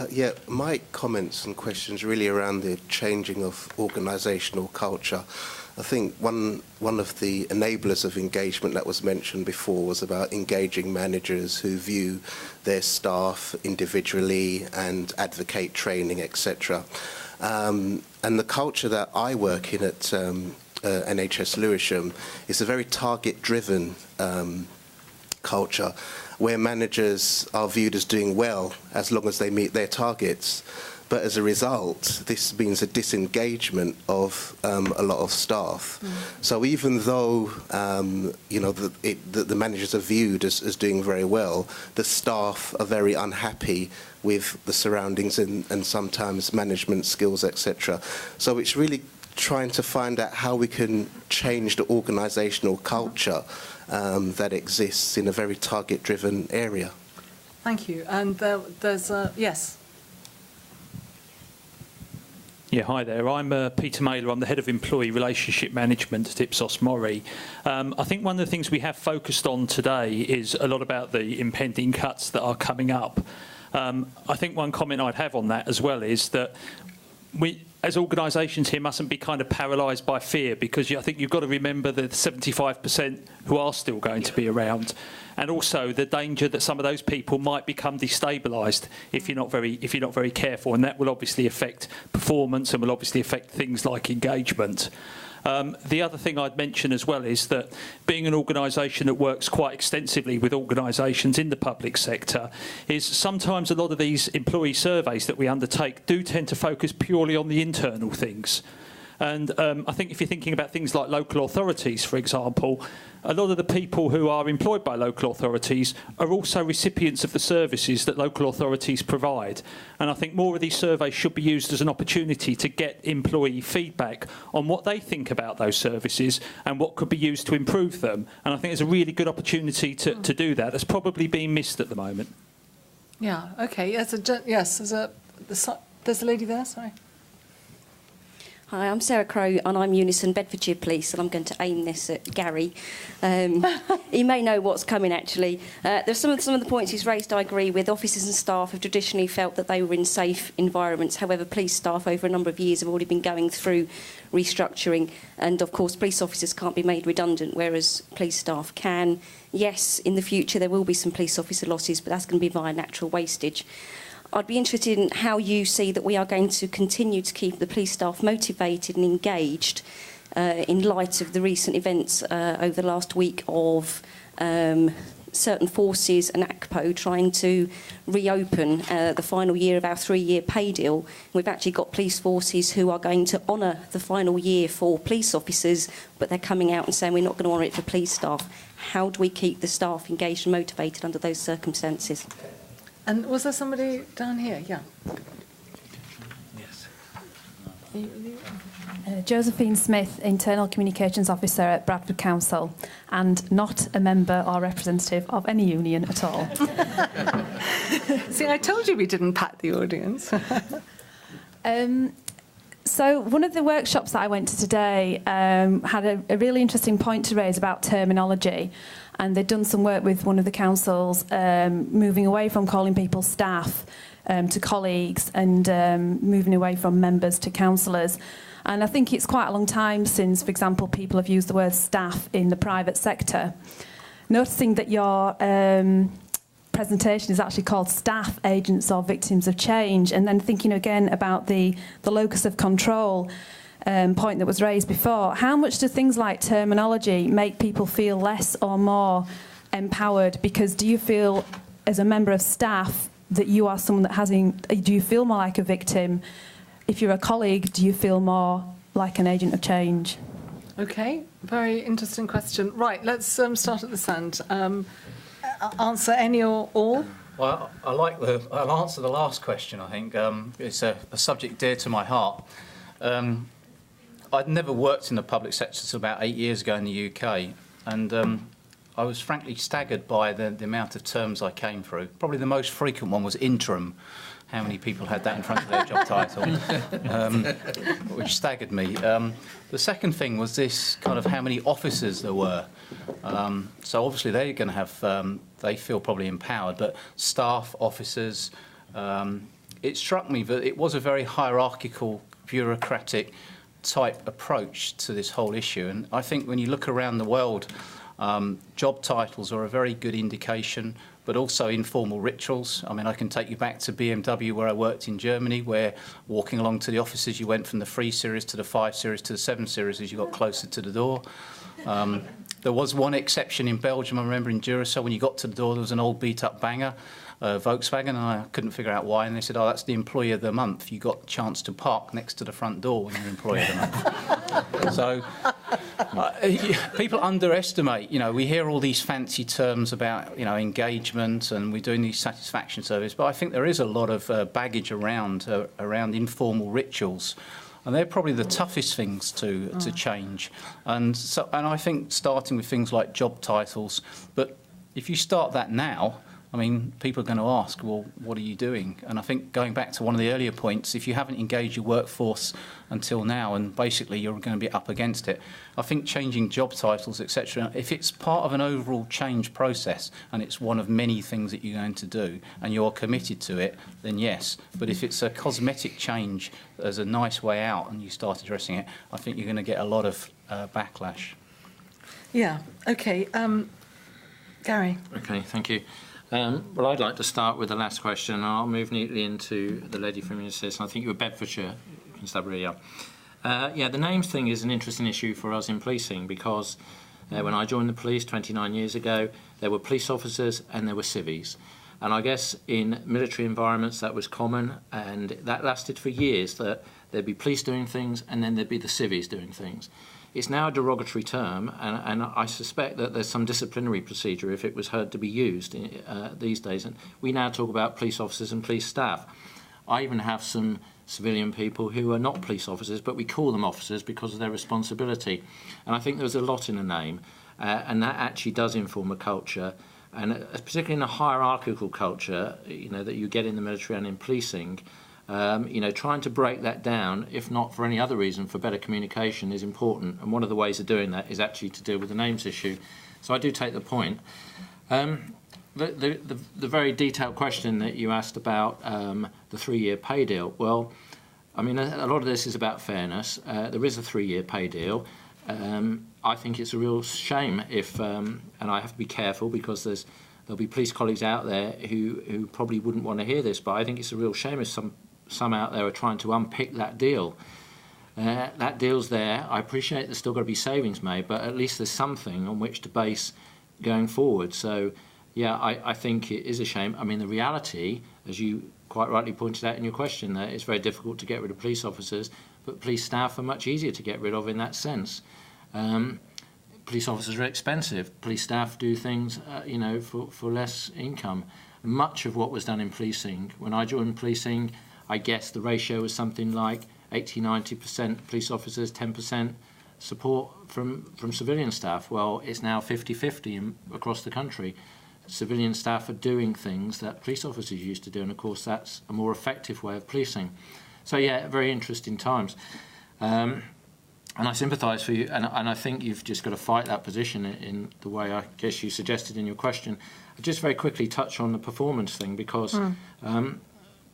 Yeah, my comments and questions really around the changing of organisational culture. I think one of the enablers of engagement that was mentioned before was about engaging managers who view their staff individually and advocate training, etc. And the culture that I work in at NHS Lewisham is a very target-driven culture, where managers are viewed as doing well as long as they meet their targets. But as a result, this means a disengagement of a lot of staff. So even though the managers are viewed as doing very well, the staff are very unhappy with the surroundings and sometimes management skills, etc. So it's really trying to find out how we can change the organisational culture that exists in a very target-driven area. Thank you. And there's yes. Yeah, hi there. I'm Peter Mailer. I'm the Head of Employee Relationship Management at Ipsos Mori. I think one of the things we have focused on today is a lot about the impending cuts that are coming up. I think one comment I'd have on that as well is that we, as organisations here, mustn't be kind of paralysed by fear, because I think you've got to remember the 75% who are still going to be around, and also the danger that some of those people might become destabilised if you're not very careful, and that will obviously affect performance and will obviously affect things like engagement. The other thing I'd mention as well is that being an organisation that works quite extensively with organisations in the public sector, is sometimes a lot of these employee surveys that we undertake do tend to focus purely on the internal things. And I think if you're thinking about things like local authorities, for example, a lot of the people who are employed by local authorities are also recipients of the services that local authorities provide. And I think more of these surveys should be used as an opportunity to get employee feedback on what they think about those services and what could be used to improve them. And I think there's a really good opportunity to do that. That's probably being missed at the moment. Yeah, OK. Yes, there's a lady there, sorry. Hi, I'm Sarah Crowe and I'm Unison Bedfordshire Police, and I'm going to aim this at Gary. He may know what's coming, actually. There's some of the points he's raised I agree with. Officers and staff have traditionally felt that they were in safe environments. However, police staff over a number of years have already been going through restructuring, and of course police officers can't be made redundant, whereas police staff can. Yes, in the future there will be some police officer losses, but that's going to be via natural wastage. I'd be interested in how you see that we are going to continue to keep the police staff motivated and engaged in light of the recent events over the last week of certain forces and ACPO trying to reopen the final year of our 3-year pay deal. We've actually got police forces who are going to honour the final year for police officers, but they're coming out and saying we're not going to honour it for police staff. How do we keep the staff engaged and motivated under those circumstances? And was there somebody down here? Yeah. Yes. Josephine Smith, Internal Communications Officer at Bradford Council, and not a member or representative of any union at all. See, I told you we didn't pack the audience. So one of the workshops that I went to today had a really interesting point to raise about terminology. And they'd done some work with one of the councils, moving away from calling people staff to colleagues, and moving away from members to councillors. And I think it's quite a long time since, for example, people have used the word staff in the private sector. Noticing that your presentation is actually called Staff, Agents or Victims of Change, and then thinking again about the locus of control point that was raised before, how much do things like terminology make people feel less or more empowered? Because do you feel, as a member of staff, that you are someone that do you feel more like a victim? If you're a colleague, do you feel more like an agent of change? OK, very interesting question. Right, let's start at this end. Answer any or all? Well, I'll answer the last question, I think. It's a subject dear to my heart. I'd never worked in the public sector until about 8 years ago in the UK, and I was frankly staggered by the amount of terms I came through. Probably the most frequent one was interim. How many people had that in front of their job title, which staggered me. The second thing was this kind of how many officers there were. So obviously they're going to have, they feel probably empowered, but staff, officers, it struck me that it was a very hierarchical, bureaucratic type approach to this whole issue. And I think when you look around the world, job titles are a very good indication, but also informal rituals. I mean, I can take you back to BMW, where I worked in Germany, where walking along to the offices, you went from the 3 Series to the 5 Series to the 7 Series as you got closer to the door. There was one exception in Belgium, I remember in Duracell, when you got to the door, there was an old beat-up banger, Volkswagen, and I couldn't figure out why, and they said, oh, that's the Employee of the Month. You got a chance to park next to the front door when you're Employee of the Month. So people underestimate, you know, we hear all these fancy terms about, you know, engagement, and we're doing these satisfaction surveys, but I think there is a lot of baggage around informal rituals. And they're probably the toughest things to change. And I think starting with things like job titles, but if you start that now, I mean, people are going to ask, well, what are you doing? And I think going back to one of the earlier points, if you haven't engaged your workforce until now, and basically you're going to be up against it, I think changing job titles, etc., if it's part of an overall change process and it's one of many things that you're going to do and you're committed to it, then yes. But if it's a cosmetic change as a nice way out and you start addressing it, I think you're going to get a lot of backlash. Yeah, OK. Gary. OK, thank you. Well, I'd like to start with the last question, and I'll move neatly into the lady from UNICEF. I think you were Bedfordshire, Constabulary. Yeah, the names thing is an interesting issue for us in policing, because when I joined the police 29 years ago, there were police officers and there were civvies. And I guess in military environments that was common, and that lasted for years, that there'd be police doing things and then there'd be the civvies doing things. It's now a derogatory term, and I suspect that there's some disciplinary procedure if it was heard to be used these days. And we now talk about police officers and police staff. I even have some civilian people who are not police officers, but we call them officers because of their responsibility. And I think there's a lot in a name, and that actually does inform a culture. And particularly in a hierarchical culture, you know, that you get in the military and in policing, you know, trying to break that down, if not for any other reason, for better communication, is important. And one of the ways of doing that is actually to deal with the names issue. So I do take the point. The very detailed question that you asked about the 3-year pay deal. Well, I mean, a lot of this is about fairness. There is a 3-year pay deal. I think it's a real shame if, and I have to be careful because there'll be police colleagues out there who probably wouldn't want to hear this, but I think it's a real shame if some out there are trying to unpick that deal. That deal's there. I appreciate there's still got to be savings made, but at least there's something on which to base going forward. So, yeah, I think it is a shame. I mean, the reality, as you quite rightly pointed out in your question there, it's very difficult to get rid of police officers, but police staff are much easier to get rid of in that sense. Police officers are expensive. Police staff do things, you know, for less income. Much of what was done in policing, when I joined policing, I guess the ratio was something like 80–90% police officers, 10% support from civilian staff. Well, it's now 50–50 across the country. Civilian staff are doing things that police officers used to do, and of course that's a more effective way of policing. So yeah, very interesting times. And I sympathise for you, and I think you've just got to fight that position in the way I guess you suggested in your question. I'll just very quickly touch on the performance thing, because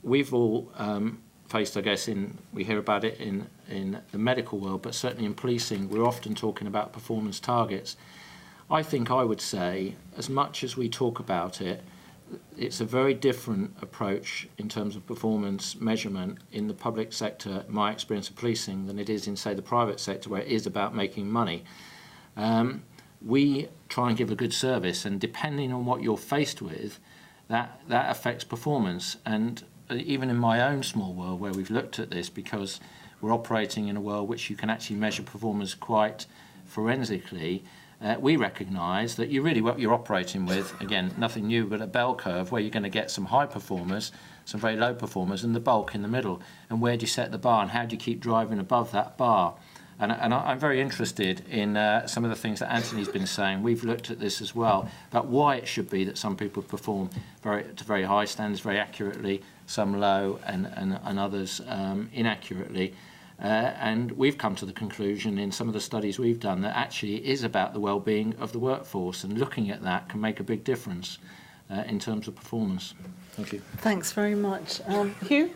we've all faced, I guess, we hear about it in the medical world, but certainly in policing, we're often talking about performance targets. I think I would say, as much as we talk about it, it's a very different approach in terms of performance measurement in the public sector, my experience of policing, than it is in, say, the private sector, where it is about making money. We try and give a good service, and depending on what you're faced with, that affects performance. And even in my own small world, where we've looked at this, because we're operating in a world which you can actually measure performance quite forensically, we recognise that what you're operating with, again, nothing new, but a bell curve where you're going to get some high performers, some very low performers, and the bulk in the middle. And where do you set the bar, and how do you keep driving above that bar? And I'm very interested in some of the things that Anthony's been saying. We've looked at this as well, about why it should be that some people perform to very high standards, very accurately, some low, and others inaccurately. And we've come to the conclusion in some of the studies we've done that actually it is about the well-being of the workforce, and looking at that can make a big difference. in terms of performance. Thank you. Thanks very much. Hugh?